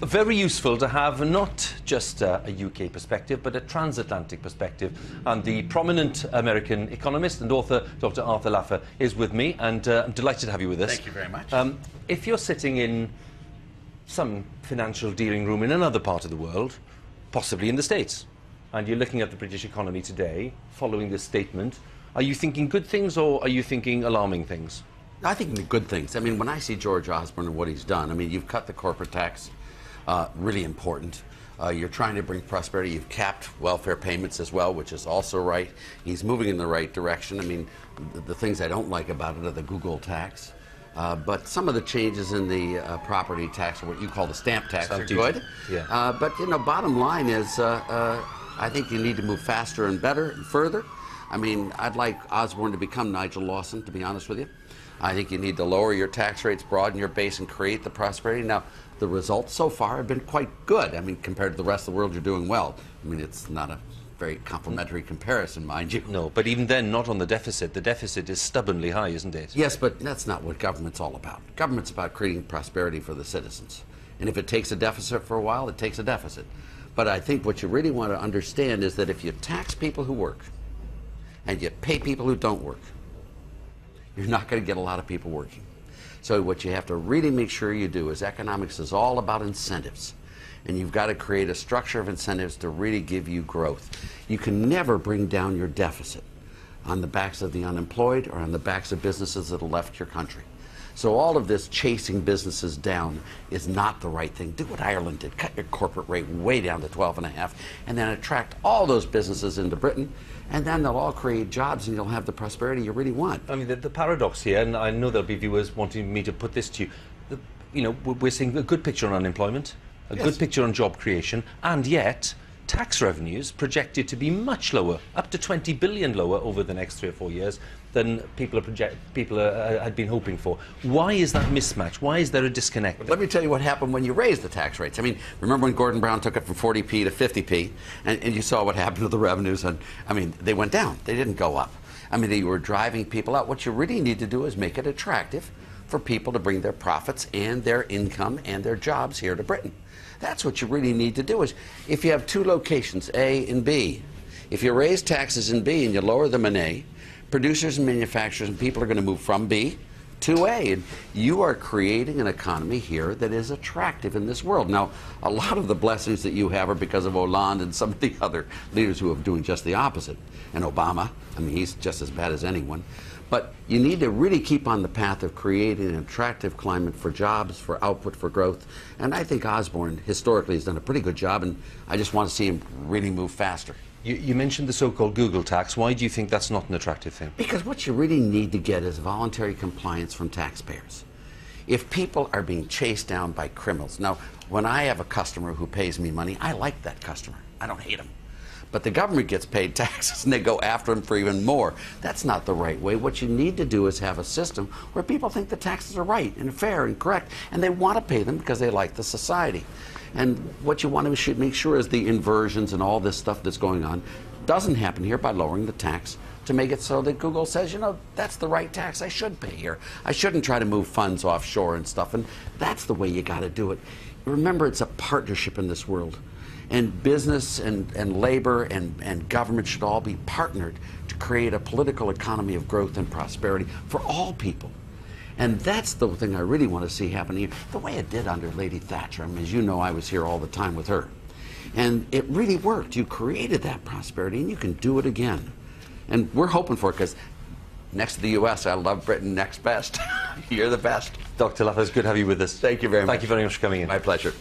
very useful to have not just a UK perspective, but a transatlantic perspective. And the prominent American economist and author, Dr. Arthur Laffer, is with me, and I'm delighted to have you with us. Thank you very much. If you're sitting in some financial dealing room in another part of the world, possibly in the States, and you're looking at the British economy today, following this statement, are you thinking good things or are you thinking alarming things? I think the good things. I mean, when I see George Osborne and what he's done, I mean, you've cut the corporate tax, really important. You're trying to bring prosperity. You've capped welfare payments as well, which is also right. He's moving in the right direction. I mean, the things I don't like about it are the Google tax. But some of the changes in the property tax, or what you call the stamp tax, are good. Yeah. But, you know, bottom line is I think you need to move faster and better and further. I mean, I'd like Osborne to become Nigel Lawson, to be honest with you. I think you need to lower your tax rates, broaden your base, and create the prosperity. Now, the results so far have been quite good. I mean, compared to the rest of the world, you're doing well. I mean, it's not a very complimentary comparison, mind you. No, but even then, not on the deficit. The deficit is stubbornly high, isn't it? Yes, but that's not what government's all about. Government's about creating prosperity for the citizens. And if it takes a deficit for a while, it takes a deficit. But I think what you really want to understand is that if you tax people who work and you pay people who don't work, you're not going to get a lot of people working. So what you have to really make sure you do is economics is all about incentives. And you've got to create a structure of incentives to really give you growth. You can never bring down your deficit on the backs of the unemployed or on the backs of businesses that have left your country. So all of this chasing businesses down is not the right thing. Do what Ireland did. Cut your corporate rate way down to 12.5 and then attract all those businesses into Britain, and then they'll all create jobs and you'll have the prosperity you really want. I mean, the paradox here, and I know there'll be viewers wanting me to put this to you, you know, we're seeing a good picture on unemployment, a good picture on job creation, and yet tax revenues projected to be much lower, up to 20 billion lower over the next 3 or 4 years than people had been hoping for. Why is that mismatch? Why is there a disconnect? But let me tell you what happened when you raised the tax rates. I mean, remember when Gordon Brown took it from 40p to 50p, and you saw what happened to the revenues, and I mean, they went down. They didn't go up. I mean, they were driving people out. What you really need to do is make it attractive for people to bring their profits and their income and their jobs here to Britain. That's what you really need to do. Is if you have two locations, A and B, if you raise taxes in B and you lower them in A, producers and manufacturers and people are going to move from B to A, and you are creating an economy here that is attractive in this world. Now, a lot of the blessings that you have are because of Hollande and some of the other leaders who are doing just the opposite. And Obama, I mean, he's just as bad as anyone. But you need to really keep on the path of creating an attractive climate for jobs, for output, for growth. And I think Osborne historically has done a pretty good job, and I just want to see him really move faster. You mentioned the so-called Google tax. Why do you think that's not an attractive thing? Because what you really need to get is voluntary compliance from taxpayers. If people are being chased down by criminals. Now, when I have a customer who pays me money, I like that customer. I don't hate him. But the government gets paid taxes and they go after them for even more. That's not the right way. What you need to do is have a system where people think the taxes are right and fair and correct, and they want to pay them because they like the society. And what you want to make sure is the inversions and all this stuff that's going on doesn't happen here by lowering the tax to make it so that Google says, you know, that's the right tax I should pay here. I shouldn't try to move funds offshore and stuff, and that's the way you got to do it. Remember, it's a partnership in this world. And business and labor and government should all be partnered to create a political economy of growth and prosperity for all people. And that's the thing I really want to see happen here, the way it did under Lady Thatcher. I mean, as you know, I was here all the time with her. And it really worked. You created that prosperity, and you can do it again. And we're hoping for it, because next to the U.S., I love Britain next best. You're the best. Dr. Laffer, it's good to have you with us. Thank you very much. Thank you very much for coming in. My pleasure.